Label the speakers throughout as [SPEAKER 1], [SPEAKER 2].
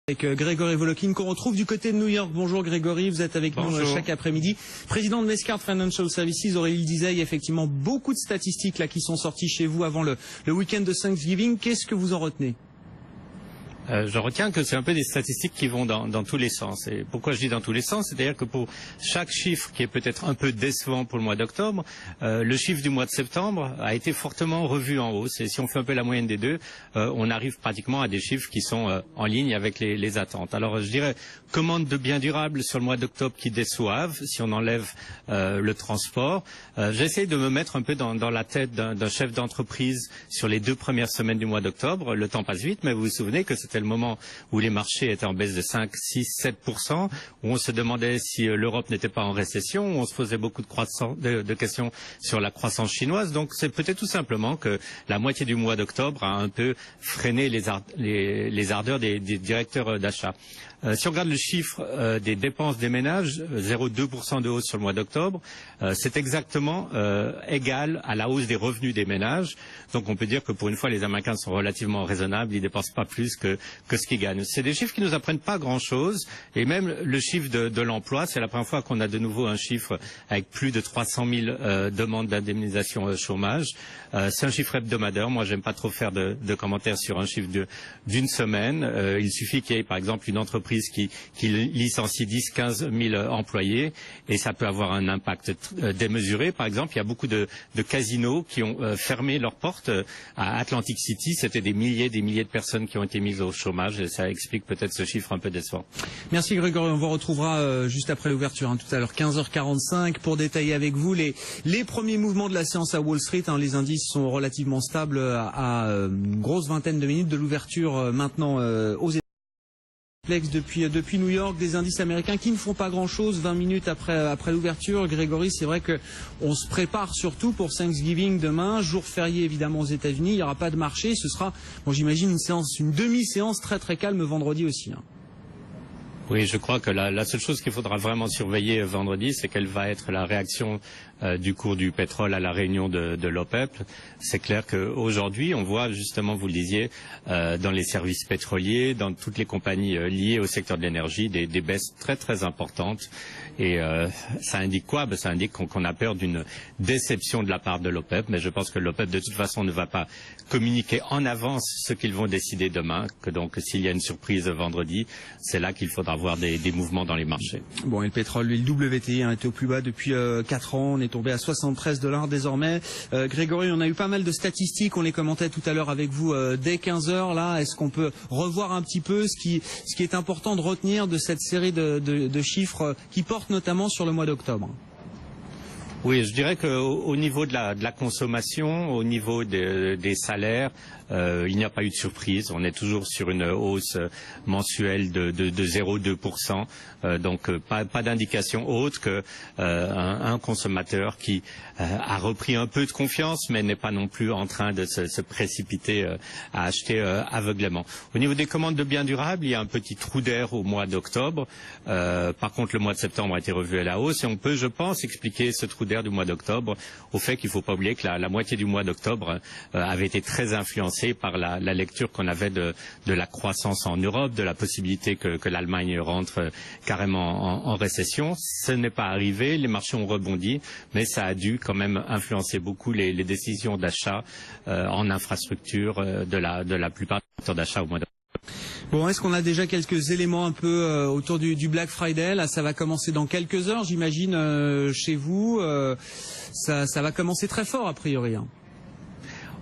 [SPEAKER 1] Avec Grégory Volokin qu'on retrouve du côté de New York. Bonjour Grégory, vous êtes avec nous chaque après-midi. Président de Mescard Financial Services, Aurélie le disait, il y a effectivement beaucoup de statistiques là qui sont sorties chez vous avant le week-end de Thanksgiving. Qu'est-ce que vous en retenez ?
[SPEAKER 2] Je retiens que c'est un peu des statistiques qui vont dans tous les sens. Et pourquoi je dis dans tous les sens? C'est-à-dire que pour chaque chiffre qui est peut-être un peu décevant pour le mois d'octobre, le chiffre du mois de septembre a été fortement revu en hausse. Et si on fait un peu la moyenne des deux, on arrive pratiquement à des chiffres qui sont en ligne avec les attentes. Alors je dirais, commande de biens durables sur le mois d'octobre qui déçoivent, si on enlève le transport. J'essaie de me mettre un peu dans la tête d'un chef d'entreprise sur les 2 premières semaines du mois d'octobre. Le temps passe vite, mais vous vous souvenez que c'était le moment où les marchés étaient en baisse de 5, 6, 7%, où on se demandait si l'Europe n'était pas en récession, où on se posait beaucoup de questions sur la croissance chinoise. Donc c'est peut-être tout simplement que la moitié du mois d'octobre a un peu freiné les ardeurs des directeurs d'achat. Si on regarde le chiffre des dépenses des ménages, 0,2% de hausse sur le mois d'octobre, c'est exactement égal à la hausse des revenus des ménages. Donc on peut dire que pour une fois, les Américains sont relativement raisonnables, ils ne dépensent pas plus que ce qu'ils gagnent. C'est des chiffres qui nous apprennent pas grand-chose. Et même le chiffre de l'emploi, c'est la première fois qu'on a de nouveau un chiffre avec plus de 300 000 demandes d'indemnisation chômage. C'est un chiffre hebdomadaire. Moi, j'aime pas trop faire de commentaires sur un chiffre d'une semaine. Il suffit qu'il y ait, par exemple, une entreprise qui licencie 10, 15 000 employés et ça peut avoir un impact démesuré. Par exemple, il y a beaucoup de casinos qui ont fermé leurs portes à Atlantic City. C'était des milliers de personnes qui ont été mises au chômage et ça explique peut-être ce chiffre un peu décevant.
[SPEAKER 1] Merci Grégory, on vous retrouvera juste après l'ouverture, tout à l'heure 15h45 pour détailler avec vous les premiers mouvements de la séance à Wall Street. Les indices sont relativement stables à une grosse vingtaine de minutes de l'ouverture maintenant aux États-Unis. Depuis New York, des indices américains qui ne font pas grand-chose 20 minutes après l'ouverture. Grégory, c'est vrai qu'on se prépare surtout pour Thanksgiving demain, jour férié évidemment aux États-Unis. Il n'y aura pas de marché, ce sera, bon, j'imagine une demi-séance très très calme vendredi aussi.
[SPEAKER 2] Oui, je crois que la seule chose qu'il faudra vraiment surveiller vendredi, c'est quelle va être la réaction du cours du pétrole à la réunion de l'OPEP. C'est clair qu'aujourd'hui, on voit justement, vous le disiez, dans les services pétroliers, dans toutes les compagnies liées au secteur de l'énergie, des baisses très très importantes. Et ça indique quoi? Ça indique qu'on a peur d'une déception de la part de l'OPEP, mais je pense que l'OPEP de toute façon ne va pas communiquer en avance ce qu'ils vont décider demain, que donc s'il y a une surprise vendredi, c'est là qu'il faudra voir des mouvements dans les marchés.
[SPEAKER 1] Bon, et le pétrole, lui, le WTI était au plus bas depuis 4 ans, on est tombé à $73 désormais. Grégory, on a eu pas mal de statistiques, on les commentait tout à l'heure avec vous dès 15h. Là, est-ce qu'on peut revoir un petit peu ce qui est important de retenir de cette série de chiffres qui portent notamment sur le mois d'octobre?
[SPEAKER 2] Oui, je dirais qu'au niveau de la consommation, au niveau des salaires, il n'y a pas eu de surprise. On est toujours sur une hausse mensuelle de 0,2%. Donc pas d'indication autre que un consommateur qui a repris un peu de confiance, mais n'est pas non plus en train de se précipiter à acheter aveuglément. Au niveau des commandes de biens durables, il y a un petit trou d'air au mois d'octobre. Par contre, le mois de septembre a été revu à la hausse et on peut, je pense, expliquer ce trou d'air du mois d'octobre au fait qu'il ne faut pas oublier que la moitié du mois d'octobre avait été très influencée par la lecture qu'on avait de la croissance en Europe, de la possibilité que l'Allemagne rentre carrément en récession. Ce n'est pas arrivé, les marchés ont rebondi, mais ça a dû quand même influencer beaucoup les décisions d'achat en infrastructure de la plupart des secteurs d'achat au mois d'octobre.
[SPEAKER 1] Bon, est-ce qu'on a déjà quelques éléments un peu autour du Black Friday? Là, ça va commencer dans quelques heures, j'imagine, chez vous. Ça va commencer très fort, a priori.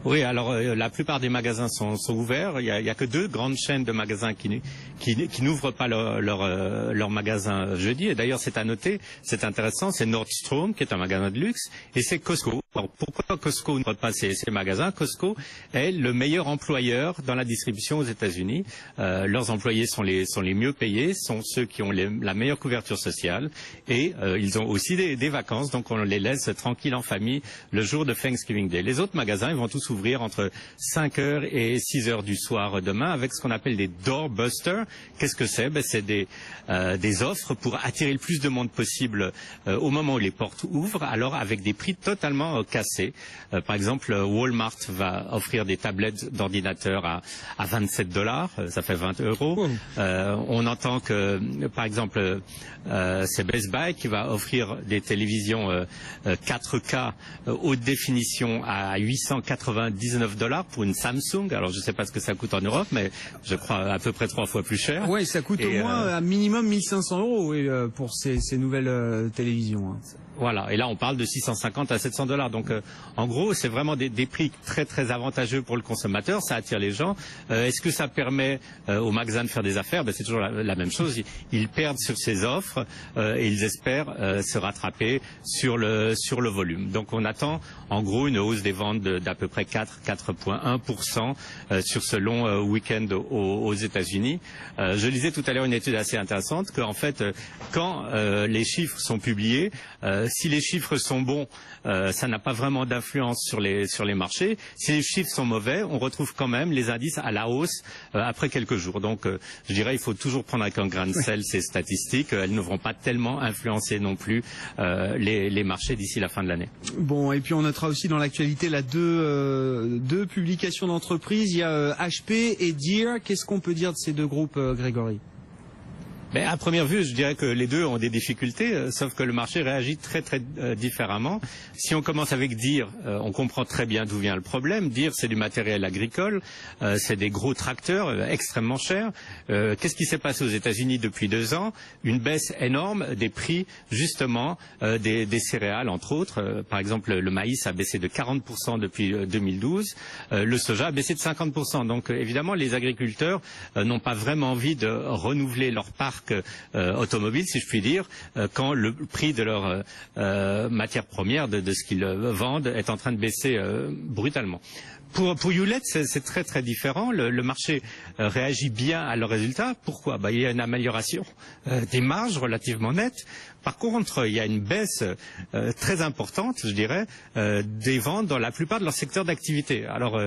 [SPEAKER 2] Oui, alors la plupart des magasins sont ouverts. Il y a que 2 grandes chaînes de magasins qui n'ouvrent pas leur magasin jeudi. Et d'ailleurs, c'est à noter, c'est intéressant, c'est Nordstrom qui est un magasin de luxe et c'est Costco. Alors, pourquoi Costco n'ouvre pas ces magasins? Costco est le meilleur employeur dans la distribution aux États-Unis. Leurs employés sont les mieux payés, sont ceux qui ont la meilleure couverture sociale et ils ont aussi des vacances, donc on les laisse tranquilles en famille le jour de Thanksgiving Day. Les autres magasins, ils vont tous ouvrir entre 5h et 6h du soir demain avec ce qu'on appelle des doorbusters. Qu'est-ce que c'est? C'est des offres pour attirer le plus de monde possible au moment où les portes ouvrent, alors avec des prix totalement cassés. Par exemple, Walmart va offrir des tablettes d'ordinateur à $27, ça fait 20 €. On entend que, par exemple, c'est Best Buy qui va offrir des télévisions 4K haute définition à $899 pour une Samsung. Alors je ne sais pas ce que ça coûte en Europe, mais je crois à peu près 3 fois plus cher.
[SPEAKER 1] Oui, ça coûte au moins un minimum 1500 € pour ces nouvelles télévisions. Hein.
[SPEAKER 2] Voilà, et là on parle de 650 à $700. Donc en gros, c'est vraiment des prix très très avantageux pour le consommateur, ça attire les gens. Est-ce que ça permet aux magasins de faire des affaires? C'est toujours la même chose. Ils perdent sur ces offres et ils espèrent se rattraper sur le volume. Donc on attend en gros une hausse des ventes d'à peu près 4,1% sur ce long week-end aux États-Unis. Je lisais tout à l'heure une étude assez intéressante qu'en fait, quand les chiffres sont publiés, si les chiffres sont bons, ça n'a pas vraiment d'influence sur les marchés. Si les chiffres sont mauvais, on retrouve quand même les indices à la hausse après quelques jours. Donc je dirais il faut toujours prendre avec un grain de sel ces statistiques. Elles ne vont pas tellement influencer non plus les marchés d'ici la fin de l'année.
[SPEAKER 1] Bon, et puis on notera aussi dans l'actualité deux publications d'entreprises. Il y a HP et Deere. Qu'est-ce qu'on peut dire de ces deux groupes, Grégory?
[SPEAKER 2] À première vue, je dirais que les deux ont des difficultés, sauf que le marché réagit très très différemment. Si on commence avec Deere, on comprend très bien d'où vient le problème. Deere, c'est du matériel agricole, c'est des gros tracteurs extrêmement chers. Qu'est-ce qui s'est passé aux États-Unis depuis 2 ans? Une baisse énorme des prix, justement, des céréales, entre autres. Par exemple, le maïs a baissé de 40% depuis 2012. Le soja a baissé de 50%. Donc, évidemment, les agriculteurs n'ont pas vraiment envie de renouveler leur parc automobile, si je puis dire, quand le prix de leur matière première, de ce qu'ils vendent, est en train de baisser brutalement. Pour Hewlett, c'est très très différent. Le marché réagit bien à leurs résultats. Pourquoi? Il y a une amélioration des marges relativement nette. Par contre, il y a une baisse très importante, je dirais, des ventes dans la plupart de leurs secteurs d'activité. Alors,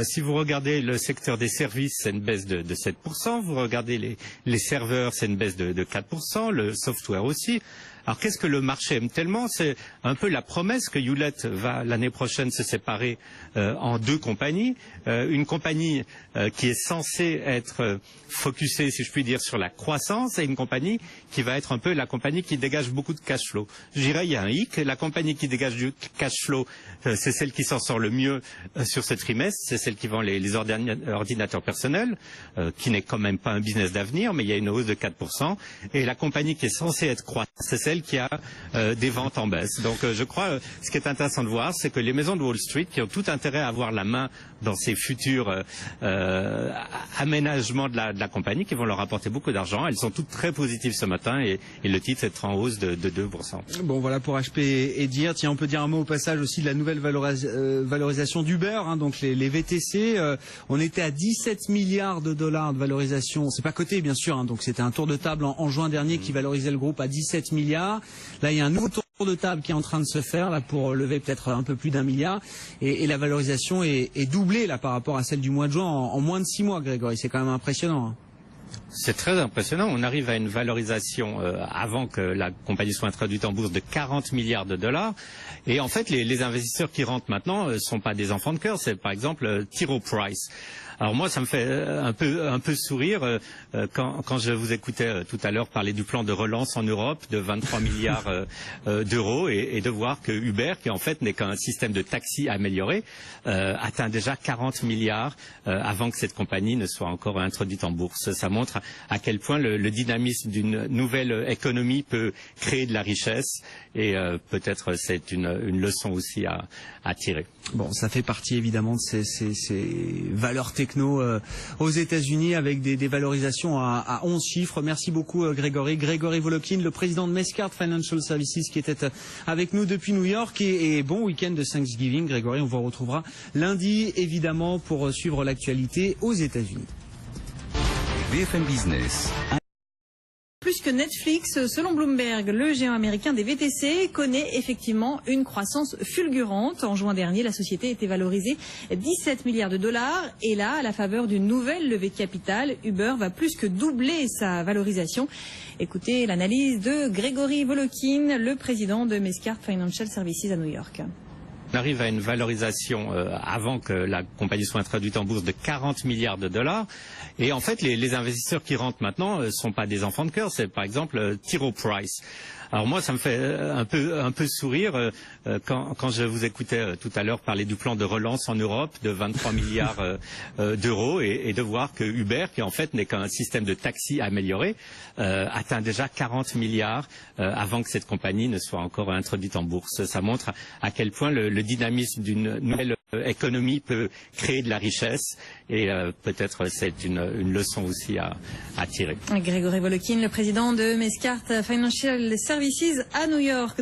[SPEAKER 2] si vous regardez le secteur des services, c'est une baisse de 7%. Vous regardez les serveurs, c'est une baisse de 4%. Le software aussi. Alors qu'est-ce que le marché aime tellement? C'est un peu la promesse que Hewlett va l'année prochaine se séparer en 2 compagnies. Une compagnie qui est censée être focusée, si je puis dire, sur la croissance, et une compagnie qui va être un peu la compagnie qui dégage beaucoup de cash flow. Je dirais il y a un hic. La compagnie qui dégage du cash flow, c'est celle qui s'en sort le mieux sur ce trimestre. C'est celle qui vend les ordinateurs personnels, qui n'est quand même pas un business d'avenir, mais il y a une hausse de 4%. Et la compagnie qui est censée être croissante, c'est celle qui a des ventes en baisse. Donc je crois, ce qui est intéressant de voir, c'est que les maisons de Wall Street, qui ont tout intérêt à avoir la main dans ces futurs aménagements de la compagnie, qui vont leur apporter beaucoup d'argent, elles sont toutes très positives ce matin, et le titre est en hausse de 2%.
[SPEAKER 1] Bon, voilà pour HP et Deere. Tiens, on peut dire un mot au passage aussi de la nouvelle valorisation d'Uber, hein, donc les VTC. On était à 17 milliards de dollars de valorisation. C'est pas coté, bien sûr, hein, donc c'était un tour de table en juin dernier qui valorisait le groupe à 17 milliards. Là, il y a un nouveau tour de table qui est en train de se faire là pour lever peut-être un peu plus d'1 milliard, et la valorisation est doublée là par rapport à celle du mois de juin en moins de 6 mois, Grégory. C'est quand même impressionnant. Hein.
[SPEAKER 2] C'est très impressionnant. On arrive à une valorisation avant que la compagnie soit introduite en bourse de 40 milliards de dollars. Et en fait, les investisseurs qui rentrent maintenant ne sont pas des enfants de cœur. C'est par exemple T. Rowe Price. Alors moi, ça me fait un peu sourire quand je vous écoutais tout à l'heure parler du plan de relance en Europe de 23 milliards d'euros, et de voir que Uber, qui en fait n'est qu'un système de taxi amélioré, atteint déjà 40 milliards avant que cette compagnie ne soit encore introduite en bourse. Ça montre à quel point le dynamisme d'une nouvelle économie peut créer de la richesse, et peut-être c'est une leçon aussi à tirer.
[SPEAKER 1] Bon, ça fait partie évidemment de ces valeurs techno aux États-Unis, avec des valorisations à 11 chiffres. Merci beaucoup Grégory. Grégory Volokin, le président de Mescart Financial Services, qui était avec nous depuis New York. Et bon week-end de Thanksgiving, Grégory. On vous retrouvera lundi évidemment pour suivre l'actualité aux États-Unis.
[SPEAKER 3] BFM Business.
[SPEAKER 4] Plus que Netflix, selon Bloomberg, le géant américain des VTC connaît effectivement une croissance fulgurante. En juin dernier, la société était valorisée 17 milliards de dollars. Et là, à la faveur d'une nouvelle levée de capital, Uber va plus que doubler sa valorisation. Écoutez l'analyse de Grégory Volokin, le président de Mescart Financial Services à New York.
[SPEAKER 2] On arrive à une valorisation avant que la compagnie soit introduite en bourse de 40 milliards de dollars. Et en fait, les investisseurs qui rentrent maintenant ne sont pas des enfants de cœur. C'est par exemple T. Rowe Price. Alors moi, ça me fait un peu sourire quand je vous écoutais tout à l'heure parler du plan de relance en Europe de 23 milliards d'euros et de voir que Uber, qui en fait n'est qu'un système de taxi amélioré, atteint déjà 40 milliards avant que cette compagnie ne soit encore introduite en bourse. Ça montre à quel point le dynamisme d'une nouvelle économie peut créer de la richesse et peut-être c'est une leçon aussi à tirer.
[SPEAKER 4] Grégory Volokin, le président de Mescart Financial Services à New York.